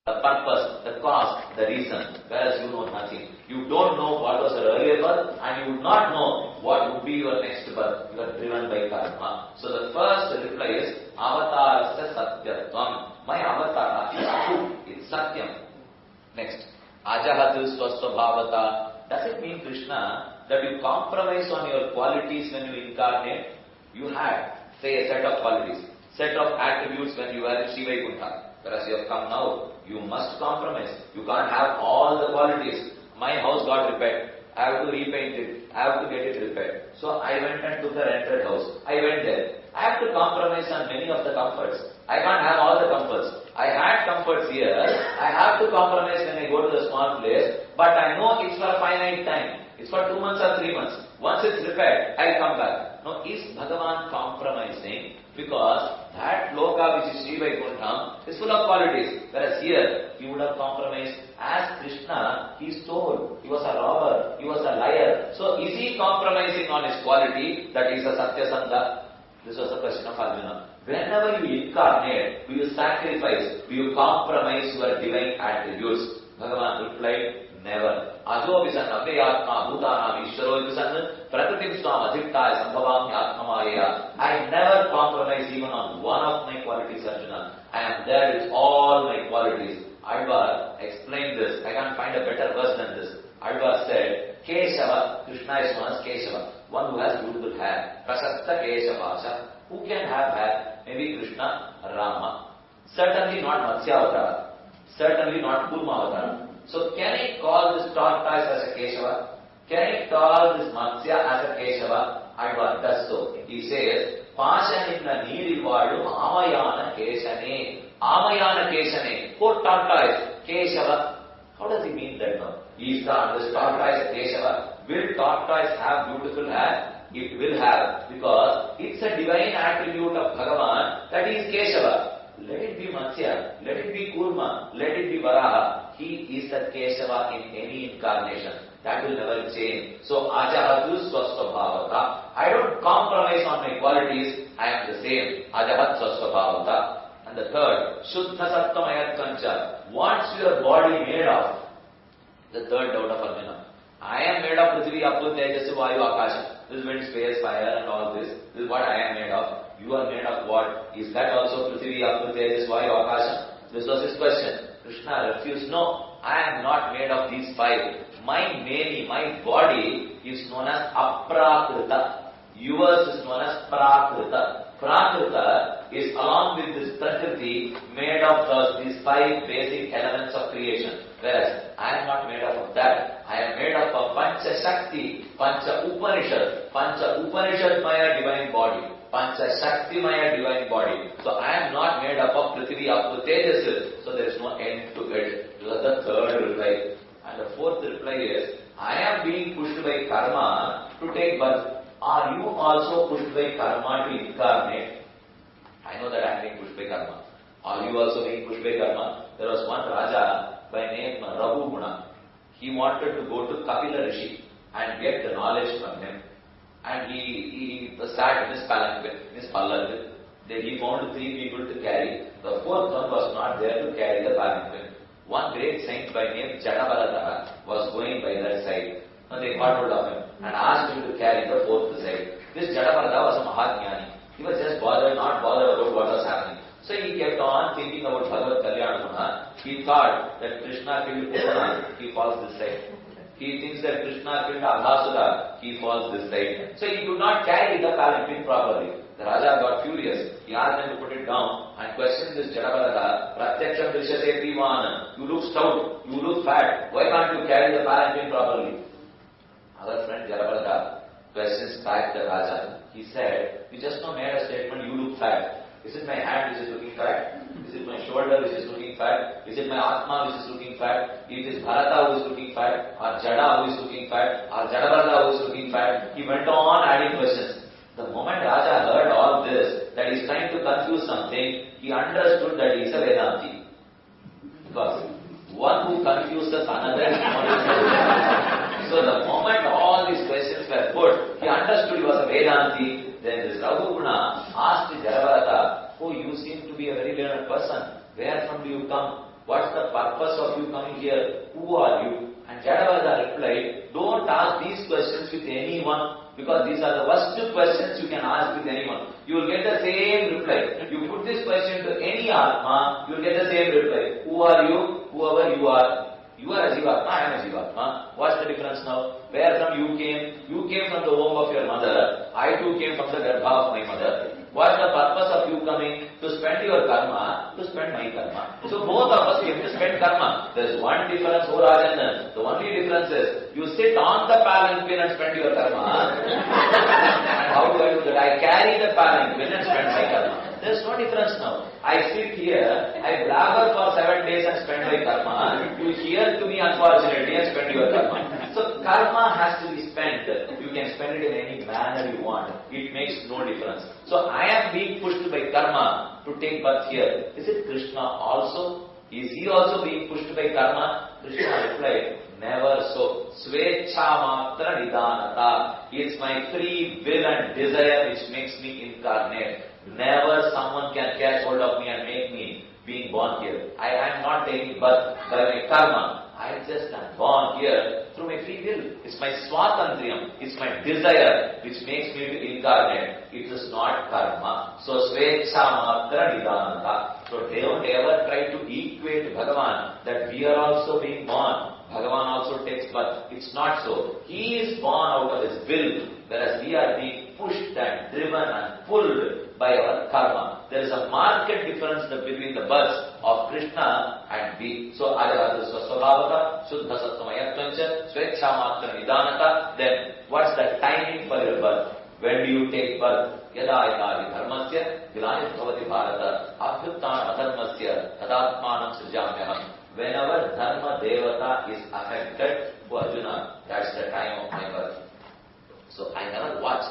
the purpose, the cause, the reason, whereas you know nothing. You don't know what was your earlier birth, and you would not know what would be your next birth. You are driven by karma. So the first reply is, avatarasya satyatvam. My avatar is true, it's satyam. Next, ajahatu swasvabhavata. Does it mean, Krishna, that you compromise on your qualities when you incarnate? You had, say, a set of qualities, set of attributes when you were in Shiva Vaikuntha. Whereas you have come now, you must compromise. You can't have all the qualities. My house got repaired. I have to repaint it. I have to get it repaired. So I went and took a rented house. I went there. I have to compromise on many of the comforts. I can't have all the comforts. I had comforts here. I have to compromise when I go to the small place. But I know it's for a finite time. It's for 2 months or 3 months. Once it's repaired, I'll come back. Now, is Bhagavan compromising? Because that loka which is Sri Vaikuntha is full of qualities. Whereas here, he would have compromised. As Krishna, he stole. He was a robber. He was a liar. So, is he compromising on his quality? That is a Satya Sangha. This was the question of Arjuna. Whenever you incarnate, do you sacrifice? Do you compromise your divine attributes? Bhagavan replied, never. Ajo visan avyatma bhutanam ishvaro visan prakritim swam adhiktaya sambhavam yatmamaya. I never compromise even on one of my qualities, Arjuna. I am there with all my qualities. Alvar explained this. I can't find a better verse than this. Alvar said, Keshava, Krishna is known as Keshava, one who has beautiful hair. Prashasta Keshavasha. Who can have hair? Maybe Krishna, Rama. Certainly not Matsya-avatara. Certainly not Kurma-avatara. So can I call this tortoise as a Keshava? Can I call this Matsya as a Keshava? Alvar does so. He says, Pashaninna Neerivalu Amayana Keshane. Amayana Keshane. Poor tortoise, Keshava. How does he mean that now? He is this tortoise Keshava. Will tortoise have beautiful hair? It will have, because it's a divine attribute of Bhagavan that he is Keshava. Let it be Matsya, let it be Kurma, let it be Varaha. He is a Keshava in any incarnation. That will never change. So, Ajahatu Swasvabhavata. I don't compromise on my qualities, I am the same. Ajahat Swasvabhavata. And the third, Shuddha Sattvamayat Kancha. What's your body made of? The third doubt of Arjuna. I am made of Prithvi, Apu, Tejas, Vayu, Akasha. This is wind, space, fire and all this. This is what I am made of. You are made of what? Is that also Prithvi, Apu, Tejas, Vayu, Akasha? This was his question. Krishna refused. No, I am not made of these five. My meni, my body is known as Aprakrita. Yours is known as Prakrita. Prakrita is along with this Prakriti made of these five basic elements of creation. Whereas I am not made up of that. I am made up of Pancha Shakti, Pancha Upanishad Maya divine body, Pancha Shakti Maya divine body. So I am not made up of Prithvi, Apu, Tejas. So there is no end to it. This was the third reply. And the fourth reply is, I am being pushed by karma to take birth. Are you also pushed by karma to incarnate? I know that I am being pushed by karma. Are you also being pushed by karma? There was one Raja by name Raghuguna. He wanted to go to Kapila Rishi and get the knowledge from him. And he sat in his palanquin, in his palanquin. Then he found 3 people to carry. The fourth one was not there to carry the palanquin. One great saint by name Jadavarada was going by that side. And they got hold of him and asked him to carry the fourth side. This Jadavarada was a Mahatmyani. He was just not bothered about what was happening. So he kept on thinking about Bhagavad Kalyanaguna. He thought that Krishna killed Putana, he falls this side. He thinks that Krishna killed Aghasura, he falls this side. So he could not carry the palanquin properly. The Raja got furious. He asked them to put it down and questioned this Jadavarada. Pratyaksham Drishate Pivana. You look stout, you look fat. Why can't you carry the palanquin properly? Our friend Jadavarada questions back the Raja. He said, you just now made a statement, you look fat. Is it my hand which is looking fat? Is it my shoulder which is looking fat? Is it my Atma which is looking fat? It is Bharata who is looking fat, or Jada who is looking fat, or Jadavarada who is looking fat. He went on adding questions. The moment Raja heard all this, that he is trying to confuse something, he understood that he is a Vedanti. Because one who confuses another is not a Vedanti. So the moment all these questions were put, he understood he was a Vedanti. Then this Raghuguna asked Jadavarada, oh, you seem to be a very learned person. Where from do you come? What's the purpose of you coming here? Who are you? And Jadavada replied, don't ask these questions with anyone, because these are the worst questions you can ask with anyone. You will get the same reply. You put this question to any Atma, you will get the same reply. Who are you? Whoever you are. You are a Jivatma, I am a Jivatma. What's the difference now? Where from you came? You came from the womb of your mother. I too came from the garbha of my mother. What's the purpose of you coming? To spend your karma, to spend my karma. So both of us came to spend karma. There is one difference, O Rajan. The only difference is, you sit on the palanquin and spend your karma. And how do I do that? I carry the palanquin and spend my karma. There is no difference now. I sit here, I blabber for 7 days and spend my karma. You hear to me unfortunately and spend your karma. So karma has to be spent. You can spend it in any manner you want. It makes no difference. So I am being pushed by karma to take birth here. Is it Krishna also? Is he also being pushed by karma? Krishna replied, never so. Svecha matra nidanata. It's my free will and desire which makes me incarnate. Never someone can catch hold of me and make me being born here. I am not taking birth by my karma. I just am born here through my free will. It's my swatantriyam. It's my desire which makes me to incarnate. It is not karma. So svecha matra nidanata. So don't ever try to equate Bhagavan that we are also being born. Bhagavan also takes birth. It's not so. He is born out of his will, whereas we are being pushed and driven and pulled by our karma. There is a marked difference between the births of Krishna and we. So, Ajahata Swasvabhavata, Shuddha Sattvamayatvancha, Svecha Matra Nidanata. Then, what's the timing for your birth? When do you take birth? Yada yada dharmasya, vilani bhavati bharata, abhyuttana adharmasya, tadatmanam srijamyaham. Whenever dharma devata is affected, for Arjuna, that's the time of my birth. So, I never watch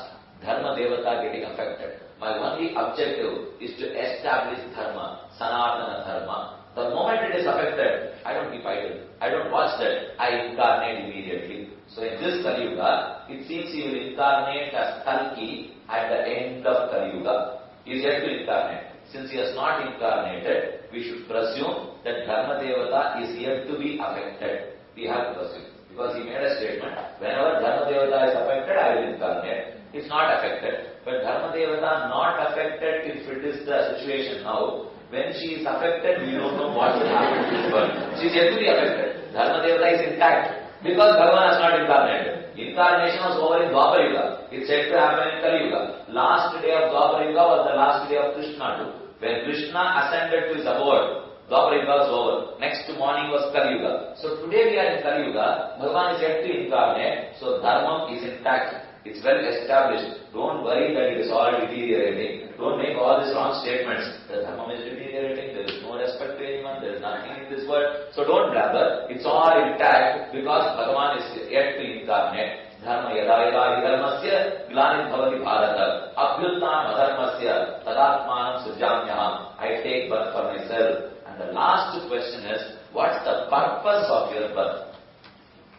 dharma devata getting affected. My only objective is to establish dharma, sanatana dharma. The moment it is affected, I don't keep idle. I don't watch that. I incarnate immediately. So in this Kali Yuga, it seems he will incarnate as Kalki at the end of Kali Yuga. He is yet to incarnate. Since he has not incarnated, we should presume that Dharma Devata is yet to be affected. We have to presume. Because he made a statement, whenever Dharma Devata is affected, I will incarnate. It's not affected. But Dharma Devata not affected if it is the situation now. When she is affected, we don't know what will happen to this world. She is yet to be affected. Dharma Devata is intact. Because Bhagavan has not incarnated. Incarnation was over in Dwapara Yuga. It's said to happen in Kali Yuga. Last day of Dwapara Yuga was the last day of Krishna too. When Krishna ascended to his abode, Dwapara Yuga was over. Next morning was Kali Yuga. So today we are in Kali Yuga. Bhagavan is yet to incarnate. So Dharma is intact. It's well established. Don't worry that it is all deteriorating. Don't make all these wrong statements. The Dharma is deteriorating. There is no respect to anyone. There is nothing in this world. So don't blabber. It's all intact because Bhagavan is yet to incarnate. Dharma yada yada dharmasya glani bhavati bharata abhyuttam adharmasya tadatmanam sujamyaham. I take birth for myself. And the last question is, what's the purpose of your birth?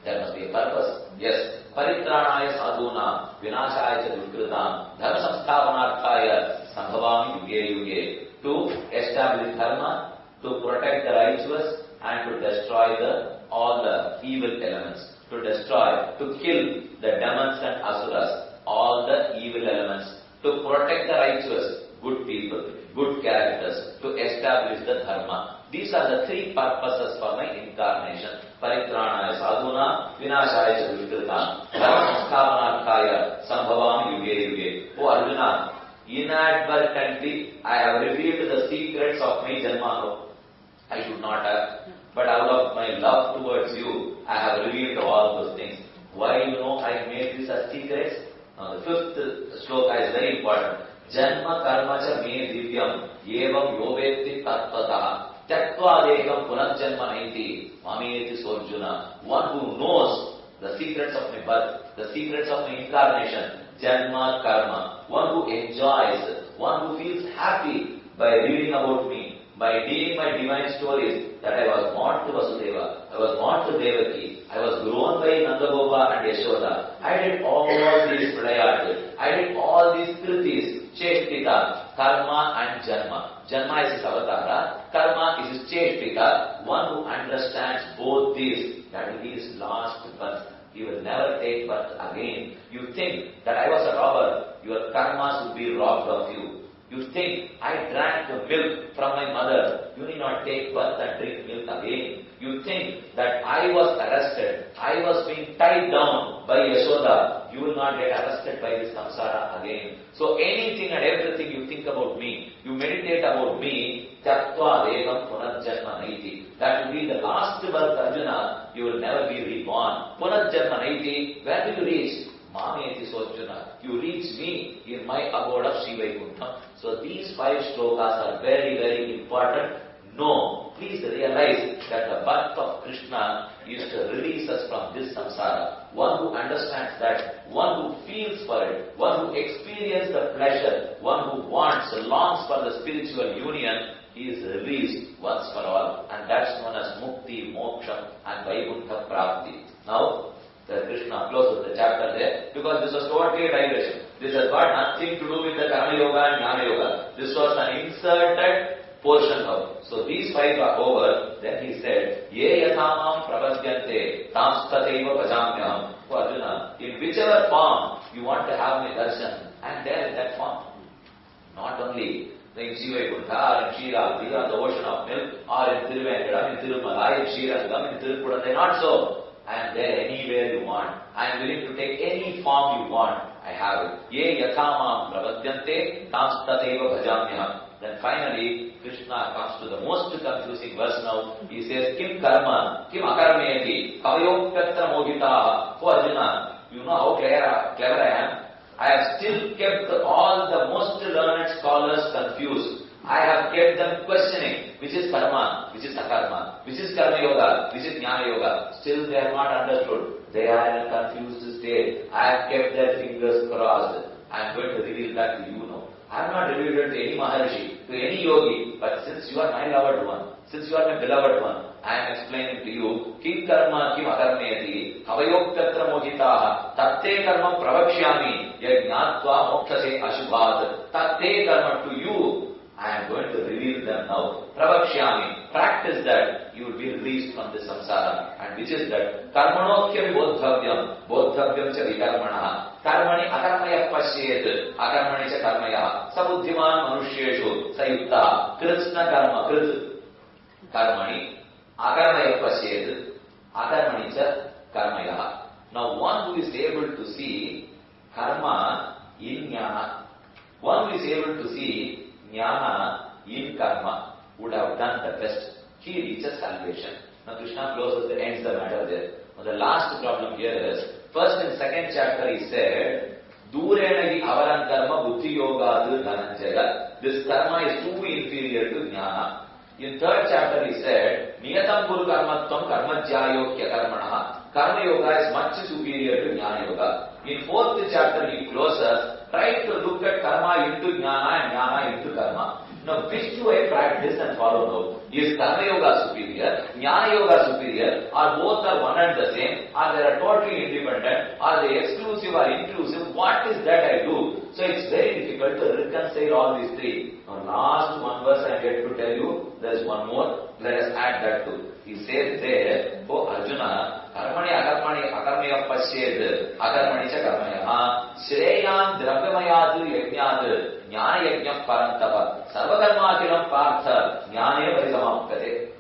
There must be a purpose. Yes. Paritranaya sadhuna vinashaya cha dukritam dharma samsthapanarthaya sambhavami yuge yuge. To establish dharma, to protect the righteous and to destroy all the evil elements. To destroy, to kill the demons and asuras, all the evil elements. To protect the righteous, good people, good characters, to establish the dharma. These are the three purposes for my incarnation. Paritranaya sadhuna, vinashaya cha dushkritam, dharma samsthapanarthaya, sambhavami yuge yuge. Oh Arjuna, inadvertently I have revealed the secrets of my janma. I should not have. But out of my love towards you, I have revealed all those things. Why I made this as secrets? Now the fifth shloka is very important. Janma karma cha me divyam evam yovetti tattvataha tyaktva dekam punarjanma naiti mameti sorjuna. One who knows the secrets of my birth, the secrets of my incarnation, janma karma. One who enjoys, one who feels happy by reading about me, by reading my divine stories, that I was born to Vasudeva, I was born to Devaki, I was grown by Nandagopa and Yashoda. I did all these Vilayat, I did all these kritis, Chektita. karma and janma. Janma is his avatara, karma is his cheshtika. One who understands both these, that will be his last birth. He will never take birth again. You think that I was a robber, your karmas will be robbed of you. You think I drank the milk from my mother, you need not take birth and drink milk again. You think that I was arrested, I was being tied down by Yashoda, you will not get arrested by this samsara again. So anything and everything you think about me, you meditate about me, tyaktva devam punarjanma naiti. That will be the last birth, Arjuna, you will never be reborn. Punarjanma naiti, where will you reach? Mameti Sojuna, you reach me in my abode of Sri Vaikuntham. So these 5 shlokas are very, very important. No, please realize that the birth of Krishna is to release us from this samsara. One who understands that, one who feels for it, one who experiences the pleasure, one who wants, longs for the spiritual union, he is released once for all. And that's known as Mukti, Moksha and Vaikuntha Prapti. Now, the Krishna closes the chapter there because this was totally a digression. This has got nothing to do with the Karma Yoga and Jnana Yoga. This was an inserted portion of. So these 5 are over. Then he said, Ye yathamam prapadyante tamstateva bhajamyam. So Arjuna, in whichever form you want to have my darshan, I am there in that form. Not only in Srivaikuntha or in Shiragati or the ocean of milk or in Tiruvenkadam, in Tirumala, in Srirangam, in Tirupurandai, not so. I am there anywhere you want. I am willing to take any form you want. I have it. Ye yathamam pravadyante tamstateva bhajamyam. Then finally, Krishna comes to the most confusing verse now. He says, Kim karma, kim akarmeti, kavayopyatra mohitaha. So Arjuna, you know how clever I am. I have still kept all the most learned scholars confused. I have kept them questioning, which is karma, which is akarma, which is karma yoga, which is jnana yoga. Still they have not understood. They are in a confused state. I have kept their fingers crossed. I am going to reveal that to you now. I have not revealed it to any Maharshi, to any yogi, but since you are my loved one, since you are my beloved one, I am explaining to you, kim karma kim akarmeti, havayopyatra mohitaha, tatte karma pravakshyami, yajnatva mokshase ashubhat, tatte karma to you, I am going to reveal them now. Pravakshyami, practice that, you will be released from this samsara. And which is that, karmanokya bodhavyam, bodhavyam cha vikarmana, karmani akarmaya pashyet, akarmani cha karmaya, sabuddhiman manusheshu, sayukta, krishna karma, krit, karmani, akarmaya pashyet, akarmani cha karmaya. Now one who is able to see karma in jnana, one who is able to see jnana in karma would have done the best. He reaches salvation. Now Krishna ends the matter there. Now the last problem here is, first in second chapter he said, Durena hi avaran karma buddhi yogadu dhananjaya. This karma is too inferior to jnana. In third chapter he said, Niyatam guru karmatvam karmajyayokya karmanaha. Karma yoga is much superior to jnana yoga. In fourth chapter he closes, try to look at karma into jnana and jnana into karma. Now which do I practice and follow now? Is karma yoga superior, jnana yoga superior, or both are one and the same, or they are totally independent, are they exclusive or inclusive? What is that I do? So it's very difficult to reconcile all these 3. Now last one verse I get to tell you, there is one more, let us add that too. He says there, oh Arjuna, karmani akarmaya pasyed, akarmani cha karmaya, shreyan dravyamayad yajnad, jnana yajna parantapa, sarvakarmakiram partha, jnane varisamapkate.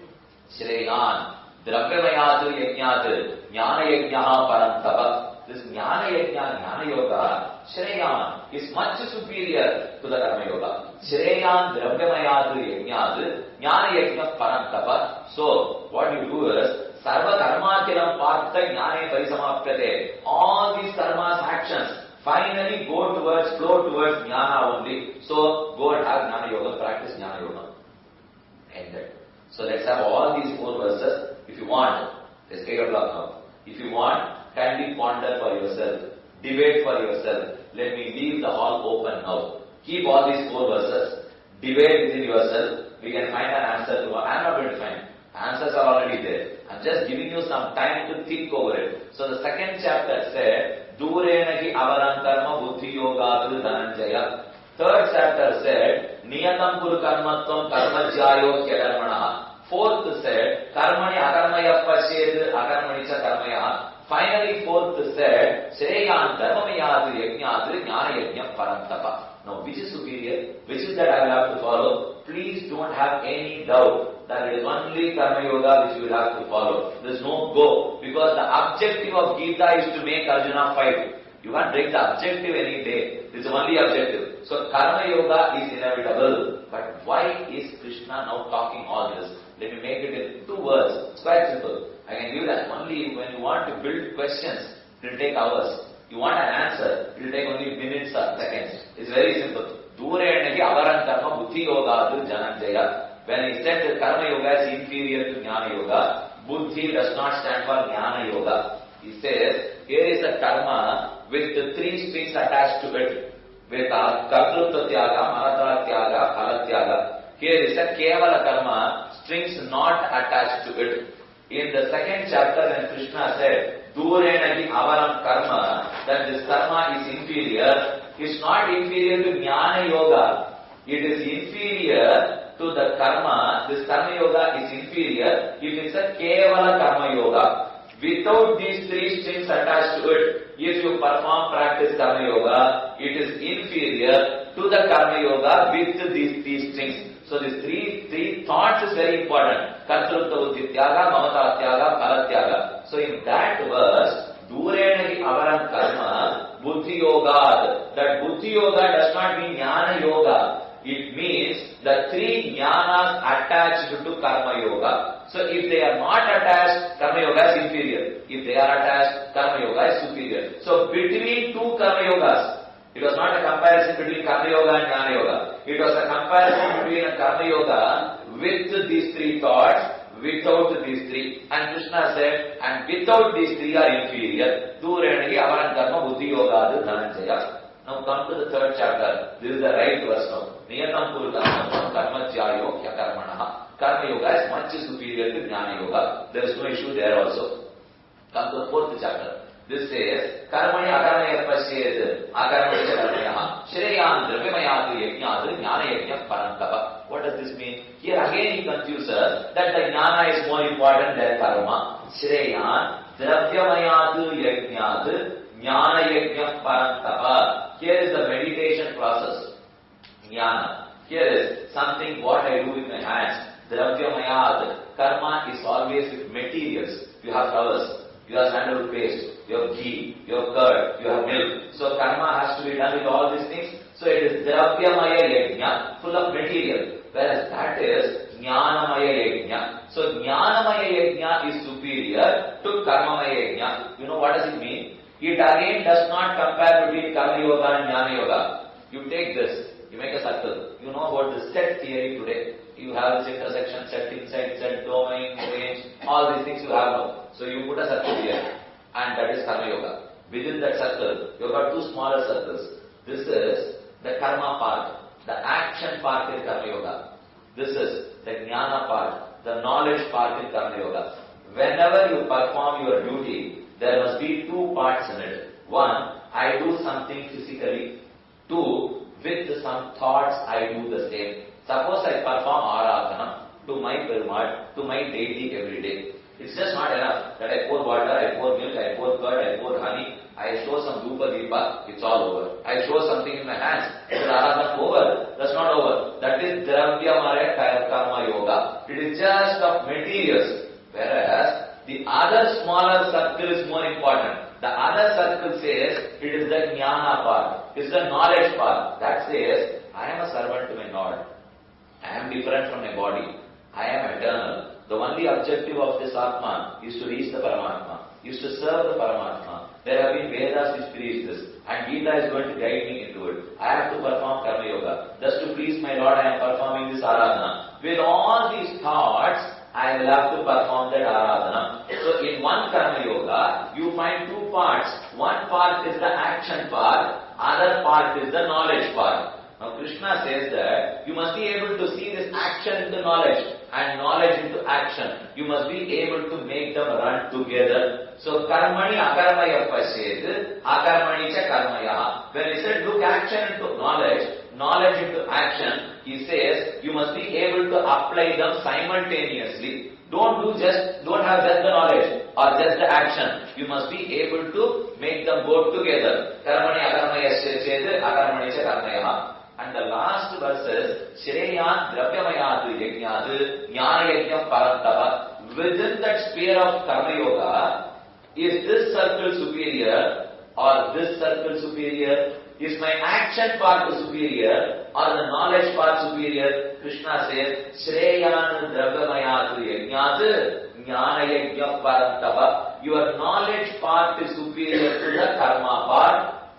Shreyan dravyamayad yajnad, jnana yajna parantapa. This jnana yajna, jnana yoga, shreyan is much superior to the karma yoga. Shreyan dravyamayad yajnad, jnana yajna parantapa. So, what you do is, sarva karmakiram partha jnane parisamapyate. All these karmas, actions, finally flow towards jnana only. So, go and have jnana yoga, practice jnana yoga. Ended. So, let's have all these 4 verses. If you want, it's 8 o'clock now. If you want, kindly ponder for yourself, debate for yourself. Let me leave the hall open now. Keep all these 4 verses, debate within yourself. We can find an answer to what I am not going to find. Answers are already there. I am just giving you some time to think over it. So the second chapter said, Durena hi avaran karma buddhi yoga dhananjaya. Third chapter said, Niyatam Kuru Karmatvam Karmajyayo Kyakarmana. Fourth said, Karmani Akarmaya Pashed Akarmani Cha Karmaya. Finally, fourth said, Shreyan Dharmamayadu Yajnadu Jnana Yajnam Parantapa. Now, which is superior? Which is that I will have to follow? Please don't have any doubt that it is only Karma Yoga which you will have to follow. There is no go. Because the objective of Gita is to make Arjuna fight. You can't break the objective any day. This is only objective. So Karma Yoga is inevitable. But why is Krishna now talking all this? Let me make it in 2 words. It's quite simple. I can give that only when you want to build questions. It will take hours. You want an answer. It will take only minutes or seconds. It's very simple. Durenagi avaran karma buddhi yoga adu jananjaya. When he said that Karma Yoga is inferior to Jnana Yoga, Buddhi does not stand for Jnana Yoga. He says, here is a karma with the 3 strings attached to it. With Kartrutva Tyaga, Manatara Tyaga, Phala Tyaga. Here is a Kevala karma, strings not attached to it. In the 2nd chapter when Krishna said, Durenagi avaram karma, that this karma is inferior, it's not inferior to Jnana Yoga. It is inferior to the karma. This karma yoga is inferior if it's a kevala karma yoga. Without these 3 strings attached to it, if you practice karma yoga, it is inferior to the karma yoga with these strings. So these three thoughts is very important. Kartrutva buddhi tyaga, mamata tyaga, phala tyaga. So in that verse, Durenagi avaram karma, buddhi yoga. That buddhi yoga does not mean jnana yoga. It means the 3 jnanas attached to karma yoga. So if they are not attached, karma yoga is inferior. If they are attached, karma yoga is superior. So between 2 karma yogas, it was not a comparison between karma yoga and jnana yoga. It was a comparison between a karma yoga with these 3 thoughts, without these 3. And Krishna said, and without these 3 are inferior. Durenagi avaran karma buddhi yoga adu dhananjaya. Now come to the 3rd chapter. This is the right verse now. Niyatam Kuru Karmajyayo Kyakarmana. Karma Yoga is much superior to Jnana Yoga. There is no issue there also. Come to the 4th chapter. This says, Karmani Akarmaya Pashed Akarmani Karmaya Shreyan Dravyamayadu Yajnadu Jnana Yajnam Parantapa. What does this mean? Here again he confuses us that the Jnana is more important than Karma. Shreyan Dravyamayadu Yajnadu Jnana Yajnam Parantapa. Here is the meditation process. Jnana. Here is something what I do with my hands. Dravyamayad. Karma is always with materials. You have flowers, you have sandalwood paste, you have ghee, you have curd, you have milk. So karma has to be done with all these things. So it is Dravyamaya Yajna, full of material. Whereas that is Jnanamaya Yajna. So Jnanamaya Yajna is superior to Karmamaya Yajna. You know what does it mean? It again does not compare between Karma Yoga and Jnana Yoga. You take this, you make a circle. You know about the set theory today. You have this intersection, set inside, set domain, range, all these things you have now. So you put a circle here, and that is Karma Yoga. Within that circle, you have got 2 smaller circles. This is the Karma part, the action part in Karma Yoga. This is the Jnana part, the knowledge part in Karma Yoga. Whenever you perform your duty, there must be 2 parts in it. 1, I do something physically. 2, with some thoughts I do the same. Suppose I perform Aradhana to my Perumal, to my deity every day. It's just not enough that I pour water, I pour milk, I pour curd, I pour honey, I show some Dhupa Deepa, it's all over. I show something in my hands, is Aradhana over? That's not over. That is Dravyamaya Karma Yoga. It is just of materials. Whereas the other smaller circle is more important. The other circle says it is the Jnana part, it is the knowledge part. That says, I am a servant to my Lord. I am different from my body. I am eternal. The only objective of this Atma is to reach the Paramatma, is to serve the Paramatma. There have been Vedas which preach this, and Gita is going to guide me into it. I have to perform Karma Yoga. Just to please my Lord, I am performing this Aradhana. With all these thoughts, I will have to perform that Aradhana. So in one Karma Yoga, you find 2 parts. One part is the action part, other part is the knowledge part. Now Krishna says that you must be able to see this action into knowledge and knowledge into action. You must be able to make them run together. So karmani akarmaya pashed, akarmani cha karmaya. When he said look action into knowledge, knowledge into action, he says you must be able to apply them simultaneously. Don't have just the knowledge or just the action. You must be able to make them go together. Karmani akarmayasya cheda akarmani cha karmaya. And the last verse is Shreyan Drabhyamayadu Yajnadu Jnana Yajna Parantava. Within that sphere of Karma Yoga, is this circle superior or this circle superior? Is my action part superior or the knowledge part superior? Krishna says, Shreyan Drabhamayadu Yajnadu Jnana Yajna Parantava. Your knowledge part is superior to the karma part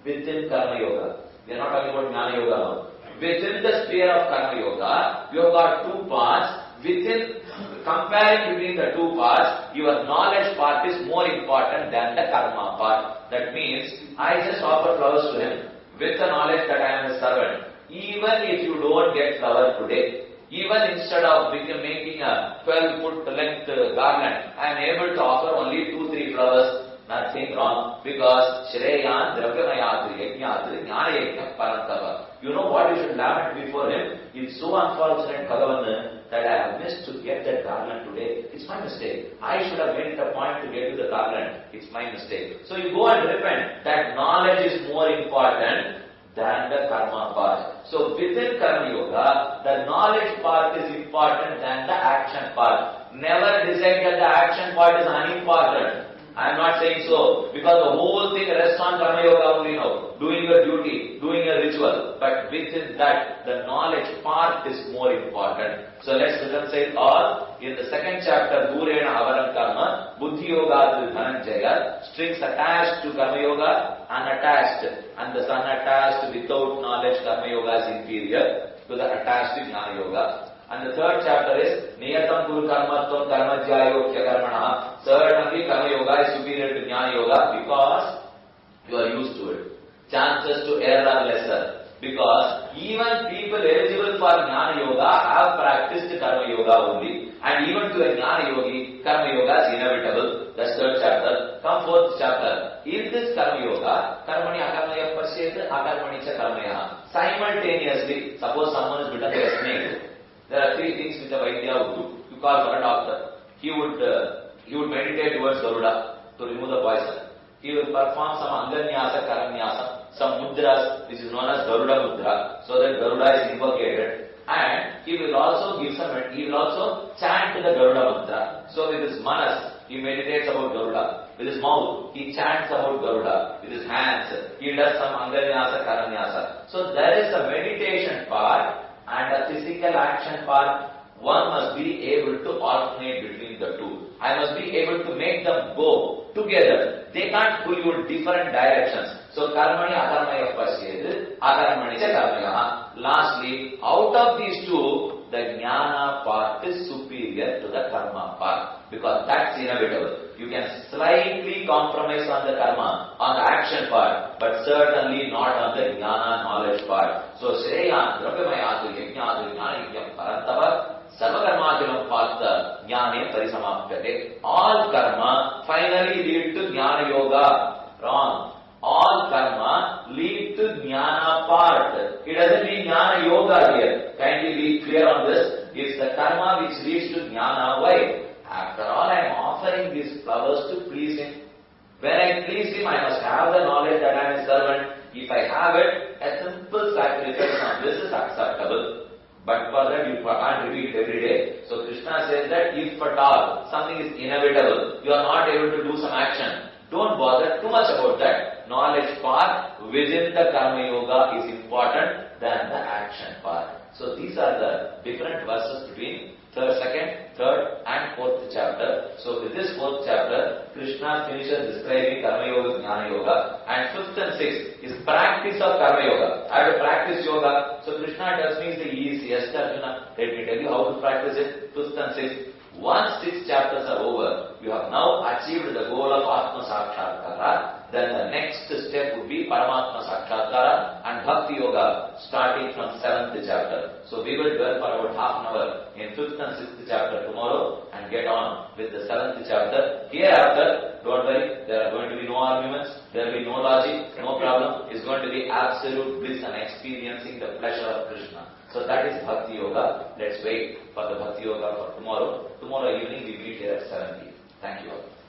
within Karma Yoga. We are not talking about Jnana Yoga now. Within the sphere of Karma Yoga, you have got two parts. Comparing between the two parts, your knowledge part is more important than the karma part. That means, I just offer flowers to him with the knowledge that I am a servant. Even if you don't get flower today, even instead of making a 12-foot length garland, I am able to offer only 2-3 flowers. Nothing wrong, because Shreyan Drabhyamayadu Yajnadu Jnana Yajna Parantava. You know what you should lament before him? It's so unfortunate, Bhagavan, that I have missed to get that garland today. It's my mistake. I should have made it a point to get to the garland. It's my mistake. So you go and repent. That knowledge is more important than the karma part. So within Karma Yoga, the knowledge part is important than the action part. Never decide that the action part is unimportant. I am not saying so, because the whole thing rests on Karma Yoga only now. Doing your duty, doing a ritual. But within that, the knowledge part is more important. So let's reconcile all. In the second chapter, Durena Avaram Karma, Buddhi Yoga Dhananjaya, strings attached to Karma Yoga, unattached. And the unattached without knowledge, Karma Yoga is inferior to the attached Jnana Yoga. And the third chapter is Niyatam Guru Karmatvam Karmajyayo Karmana. Certainly Karma Yoga is superior to Jnana Yoga because you are used to it. Chances to error are lesser. Because even people eligible for Jnana Yoga have practiced Karma Yoga only. And even to a Jnana Yogi, Karma Yoga is inevitable. That's third chapter. Come fourth chapter. In this Karma Yoga, Karmani Akarmaya Pasyet Akarmani Cha Karmaya. Simultaneously, suppose someone is bitten by a snake. There are 3 things which a Vaidya would do. You call for a doctor. He would meditate towards Garuda to remove the poison. He will perform some Anganyasa, Karanyasa, some mudras which is known as Garuda Mudra, so that Garuda is invocated. And he will also chant the Garuda Mudra. So with his manas, he meditates about Garuda. With his mouth, he chants about Garuda. With his hands, he does some Anganyasa, Karanyasa. So there is a meditation part and a physical action part. One must be able to alternate between the two. I must be able to make them go together. They can't pull you in different directions. So karmani akarmaya pasyed, akarmani cha karmaya. Lastly, out of these two, the jnana part is superior to the karma part, because that's inevitable. You can slightly compromise on the karma, on the action part, but certainly not on the jnana knowledge part. So Shreyan Drabhyamayadu Yajnadu Jnana Yajna Parantava Sarvakarmakilam Partha Jnane Parisamapyate. All karma finally lead to Jnana Yoga. Wrong. All karma lead to Jnana part. It doesn't mean Jnana Yoga here. Kindly be clear on this. It's the karma which leads to Jnana. Why? After all, I am offering these flowers to please him. When I please him, I must have the knowledge that I am a servant. If I have it, a simple sacrifice on this is acceptable. But for that, you can't repeat it every day. So Krishna says that if at all something is inevitable, you are not able to do some action, don't bother too much about that. Knowledge part within the Karma Yoga is important than the action part. So these are the different verses between second, third and fourth chapter. So with this fourth chapter, Krishna finishes describing Karma Yoga, Jnana Yoga, and fifth and sixth is practice of Karma Yoga. I have to practice yoga. So Krishna tells me it's the easiest. Arjuna, let me tell you how to practice it. Fifth and sixth. Once 6 chapters are over, you have now achieved the goal of Atma Sakshatkara. then the next step would be Paramatma Sakshatkara and Bhakti Yoga, starting from 7th chapter. So we will dwell for about half an hour in 5th and 6th chapter tomorrow and get on with the 7th chapter. Hereafter, don't worry, there are going to be no arguments, there will be no logic, no problem. It's going to be absolute bliss and experiencing the pleasure of Krishna. So that is Bhakti Yoga. Let's wait for the Bhakti Yoga for tomorrow. Tomorrow evening we meet here at 7 p.m. Thank you all.